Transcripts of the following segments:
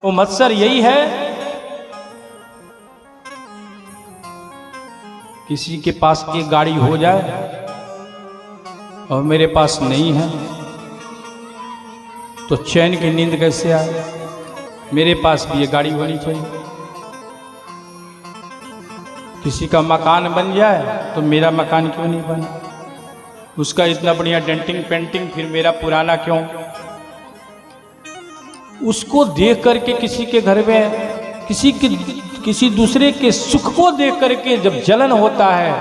वो मत्सर यही है, किसी के पास एक गाड़ी हो जाए और मेरे पास नहीं है तो चैन की नींद कैसे आए। मेरे पास भी ये गाड़ी होनी चाहिए। किसी का मकान बन जाए तो मेरा मकान क्यों नहीं बना, उसका इतना बढ़िया डेंटिंग पेंटिंग, फिर मेरा पुराना क्यों। उसको देख करके किसी के घर में किसी दूसरे के सुख को देख करके जब जलन होता है,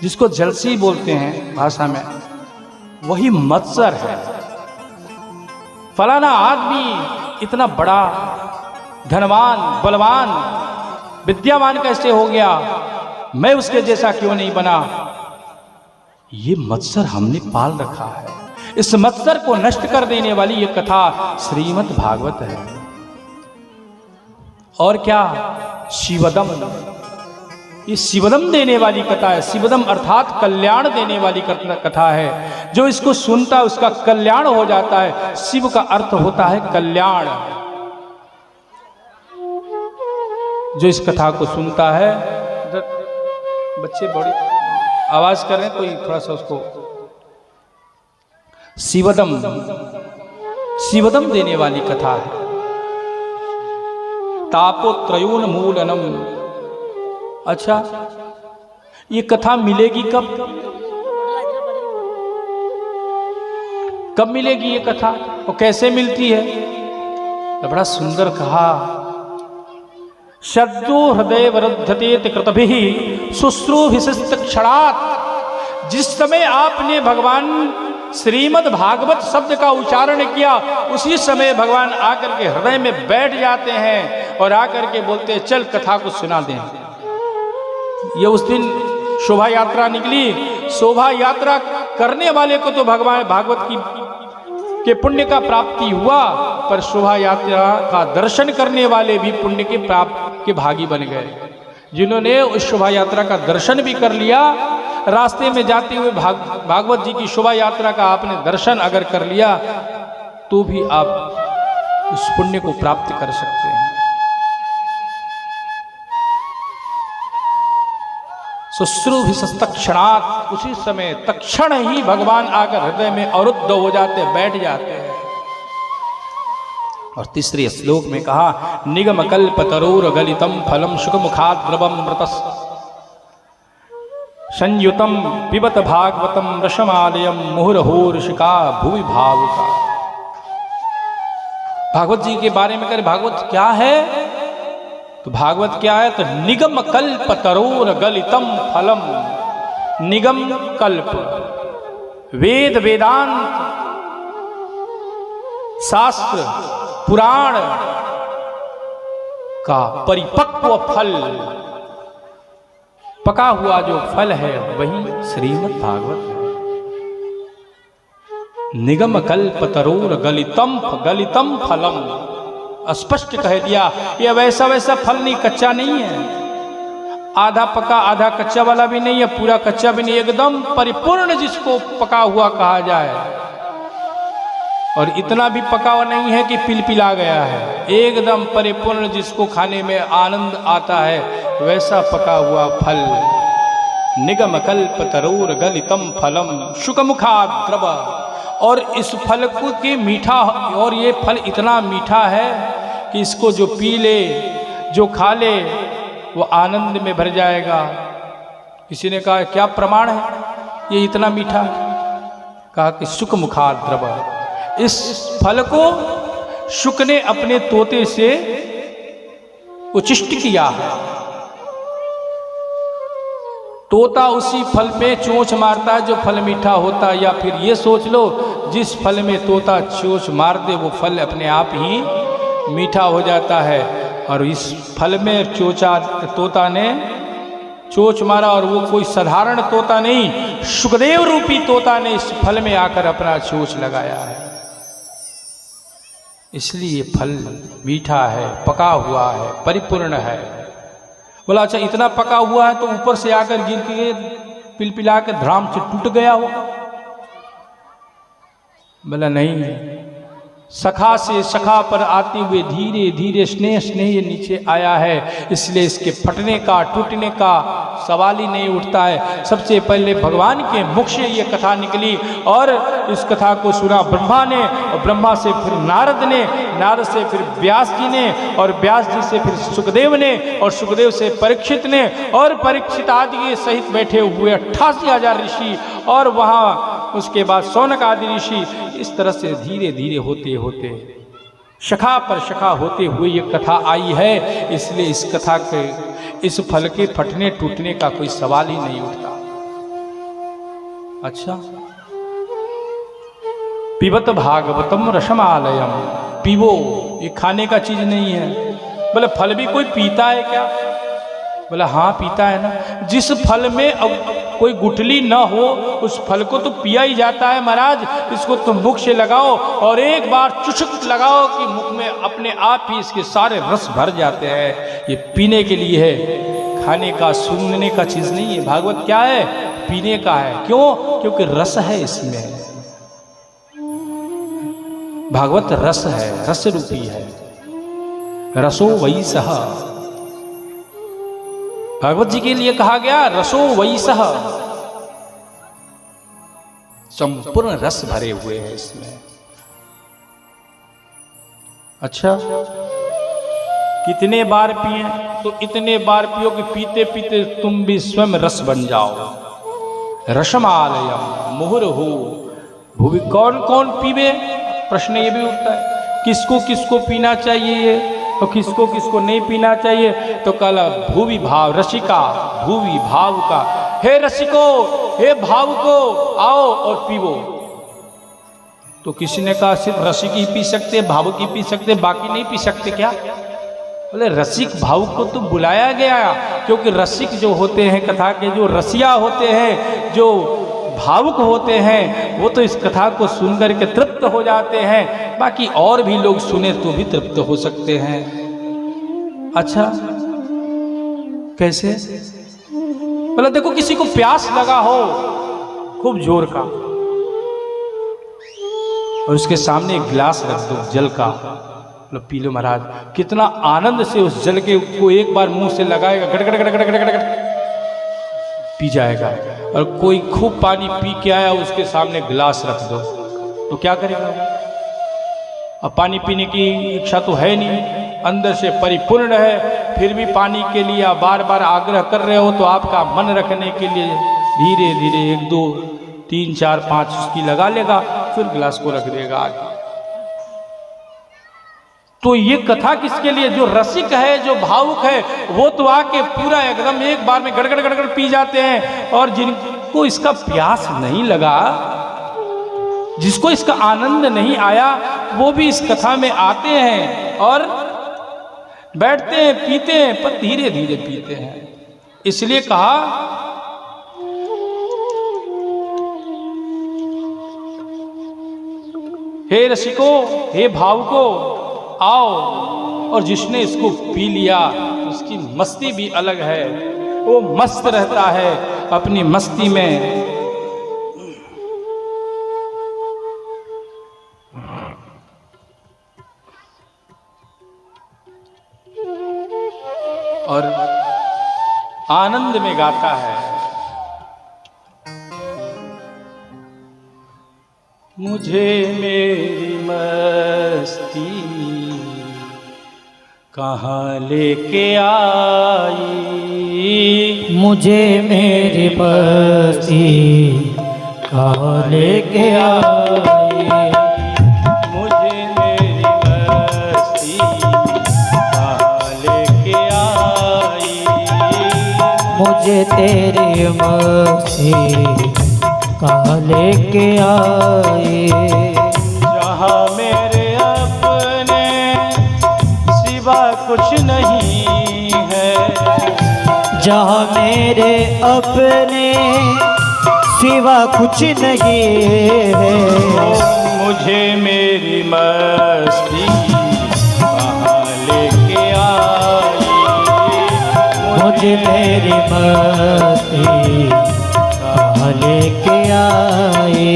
जिसको जलसी बोलते हैं भाषा में, वही मत्सर है। फलाना आदमी इतना बड़ा धनवान बलवान विद्यावान कैसे हो गया, मैं उसके जैसा क्यों नहीं बना। ये मत्सर हमने पाल रखा है। इस मत्सर को नष्ट कर देने वाली ये कथा श्रीमद् भागवत है। और क्या, शिवदम, ये शिवदम देने वाली कथा है। शिवदम अर्थात कल्याण देने वाली कथा है। जो इसको सुनता है उसका कल्याण हो जाता है। शिव का अर्थ होता है कल्याण। जो इस कथा को सुनता है, बच्चे बड़ी आवाज कर रहे हैं, कोई थोड़ा सा उसको। शिवदम, शिवदम देने वाली कथा है। तापोत्रयोन मूलनम। अच्छा, ये कथा मिलेगी कब, कब मिलेगी ये कथा, और कैसे मिलती है। तो बड़ा सुंदर कहा, शब्दो हृदय वरुद्धते कृतभिः शुश्रूभिशिष्ट क्षणात्। जिस समय आपने भगवान श्रीमद् भागवत शब्द का उच्चारण किया, उसी समय भगवान आकर के हृदय में बैठ जाते हैं और आकर के बोलते हैं, चल कथा को सुना दें। ये उस दिन शोभा यात्रा निकली। शोभा यात्रा करने वाले को तो भगवान भागवत के पुण्य का प्राप्ति हुआ, पर शोभा यात्रा का दर्शन करने वाले भी पुण्य के प्राप्त के भागी बन गए। जिन्होंने उस शोभा यात्रा का दर्शन भी कर लिया, रास्ते में जाते हुए भागवत जी की शोभा यात्रा का आपने दर्शन अगर कर लिया, तो भी आप उस पुण्य को प्राप्त कर सकते हैं। शुश्रूभिशिष्ट क्षणात्, उसी समय तत्क्षण ही भगवान आकर हृदय में अवरुद्ध हो जाते, बैठ जाते हैं। और तीसरे श्लोक में कहा, निगम कल्प तरोर गलितम फलम शुकमुखात् द्रवम मृतस् संयुतम पिबत भागवतम रसमालयम मुहुर्होर्षिका भुवि भावुका। भागवत जी के बारे में करें, भागवत क्या है, तो भागवत क्या है, तो निगम कल्प तरोर गलितम फलम। निगम कल्प, वेद वेदांत शास्त्र पुराण का परिपक्व फल, पका हुआ जो फल है, वही श्रीमद् भागवत है। निगम कल्प तरोर गलितम गलितम फलम। स्पष्ट कह दिया, ये वैसा वैसा फल नहीं, कच्चा नहीं है, आधा पका आधा कच्चा वाला भी नहीं है, पूरा कच्चा भी नहीं, एकदम परिपूर्ण जिसको पका हुआ कहा जाए। और इतना भी पका हुआ नहीं है कि पिलपिला गया है, एकदम परिपूर्ण जिसको खाने में आनंद आता है, वैसा पका हुआ फल। निगम कल्प तरोर गलितम फलम शुकमुखात् द्रव। और इस फल को के मीठा, और ये फल इतना मीठा है कि इसको जो पी ले, जो खा ले, वो आनंद में भर जाएगा। किसी ने कहा, क्या प्रमाण है ये इतना मीठा, कहा कि शुकमुखात् द्रव। इस फल को शुक ने अपने तोते से उचिष्ट किया है। तोता उसी फल पे चोंच मारता है जो फल मीठा होता है, या फिर ये सोच लो, जिस फल में तोता चोंच मार दे वो फल अपने आप ही मीठा हो जाता है। और इस फल में तोता ने चोंच मारा, और वो कोई साधारण तोता नहीं, शुकदेव रूपी तोता ने इस फल में आकर अपना चोंच लगाया है। इसलिए फल मीठा है, पका हुआ है, परिपूर्ण है। बोला, अच्छा इतना पका हुआ है तो ऊपर से आकर गिर के पिलपिला के धड़ाम से टूट गया हो। बोला नहीं, सखा से सखा पर आते हुए धीरे धीरे स्नेह स्नेह ये नीचे आया है, इसलिए इसके फटने का टूटने का सवाल ही नहीं उठता है। सबसे पहले भगवान के मुख से ये कथा निकली और इस कथा को सुना ब्रह्मा ने, और ब्रह्मा से फिर नारद ने, नारद से फिर व्यास जी ने, और व्यास जी से फिर सुखदेव ने, और सुखदेव से परीक्षित ने, और परीक्षित आदि के सहित बैठे हुए 88,000 ऋषि, और वहाँ उसके बाद शौनक आदि ऋषि। इस तरह से धीरे धीरे होते होते शखा पर शखा होते हुए ये कथा आई है। इसलिए इस कथा के, इस फल के फटने टूटने का कोई सवाल ही नहीं उठता। अच्छा, पिबत भागवतम रसमालयम, पीवो, ये खाने का चीज नहीं है। बोले फल भी कोई पीता है क्या? बोला हाँ पीता है ना। जिस फल में अब कोई गुठली न हो उस फल को तो पिया ही जाता है महाराज। इसको तुम मुख से लगाओ और एक बार चुचक लगाओ कि मुख में अपने आप ही इसके सारे रस भर जाते हैं। ये पीने के लिए है, खाने का सूंघने का चीज नहीं है। भागवत क्या है? पीने का है। क्यों? क्योंकि रस है इसमें। भागवत रस है, रस रूपी है। रसो वही सह, भागवत जी के लिए कहा गया रसो वैसह, संपूर्ण रस भरे हुए हैं इसमें। अच्छा, कितने बार पिए? तो इतने बार पियो कि पीते पीते तुम भी स्वयं रस बन जाओ। रसमालयम मुहुर्हु भुवि, कौन कौन पीवे? प्रश्न ये भी उठता है, किसको किसको पीना चाहिए तो किसको किसको नहीं पीना चाहिए? तो कल भूवि भाव, रसिका भूवि भाव का, हे रसिको, हे भाव को आओ और पीवो। तो किसी ने कहा सिर्फ रसिक ही पी सकते, भाव की पी सकते, बाकी नहीं पी सकते क्या? बोले रसिक भाव को तो बुलाया गया क्योंकि रसिक जो होते हैं कथा के, जो रसिया होते हैं, जो भावुक होते हैं, वो तो इस कथा को सुनकर के तृप्त हो जाते हैं। बाकी और भी लोग सुने तो भी तृप्त हो सकते हैं। अच्छा, कैसे? बोला देखो किसी को प्यास लगा हो खूब जोर का और उसके सामने एक गिलास रख दो जल का, बोलो पी लो महाराज। कितना आनंद से उस जल के को एक बार मुंह से लगाएगा, गड़गड़ गड़गड़ गड़गड़ पी जाएगा। और कोई खूब पानी पी के आया, उसके सामने गिलास रख दो तो क्या करेगा? अब पानी पीने की इच्छा तो है नहीं, अंदर से परिपूर्ण है, फिर भी पानी के लिए आप बार बार आग्रह कर रहे हो, तो आपका मन रखने के लिए धीरे धीरे 1 2 3 4 5 उसकी लगा लेगा, फिर गिलास को रख देगा आगे। तो ये कथा किसके लिए? जो रसिक है, जो भावुक है, वो तो आके पूरा एकदम एक बार में गड़गड़ गड़गड़ पी जाते हैं। और जिनको इसका प्यास नहीं लगा, जिसको इसका आनंद नहीं आया, वो भी इस कथा में आते हैं और बैठते हैं, पीते हैं, पर धीरे धीरे पीते हैं। इसलिए कहा हे रसिको, हे भावुको आओ। और जिसने इसको पी लिया उसकी मस्ती भी अलग है, वो मस्त रहता है अपनी मस्ती में। और आनंद में गाता है, मुझे मेरी मस्ती कहाँ लेके आई, मुझे मेरी मस्ती कहाँ लेके आई, मुझे मेरी मस्ती कहाँ लेके आई, मुझे तेरी मस्ती कहाँ लेके आई। जहाँ मेरे अपने सिवा कुछ नहीं है, जहाँ मेरे अपने सिवा कुछ नहीं है, मुझे मेरी मस्ती कहाँ लेके आई, मुझे तेरी मस्ती कहाँ लेके आई,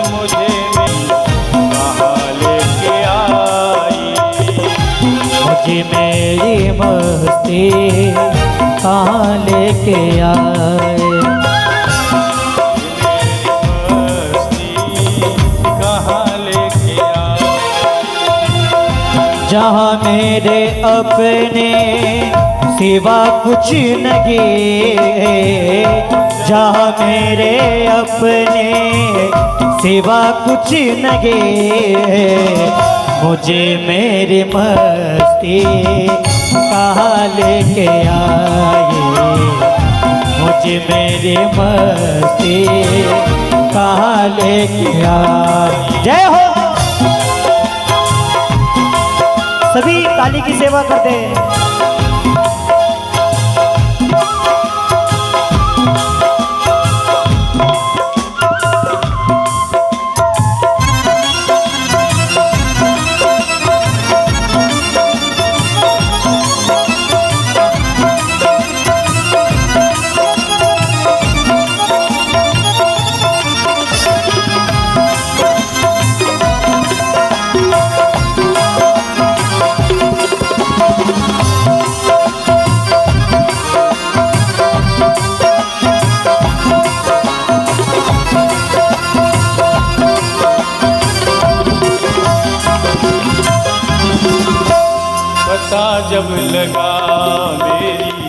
मुझे कहाँ लेके मुझे मेरी मस्ती कहाँ लेके आए। कहाँ लेके आए। जहाँ मेरे अपने सिवा कुछ नहीं, जहाँ मेरे अपने सिवा कुछ नहीं, मुझे मेरी मस्ती कहाँ लेके आए। मुझे मेरी मस्ती कहाँ लेके आए। जय हो। सभी ताली की सेवा करते हैं। पता जब लगा मेरी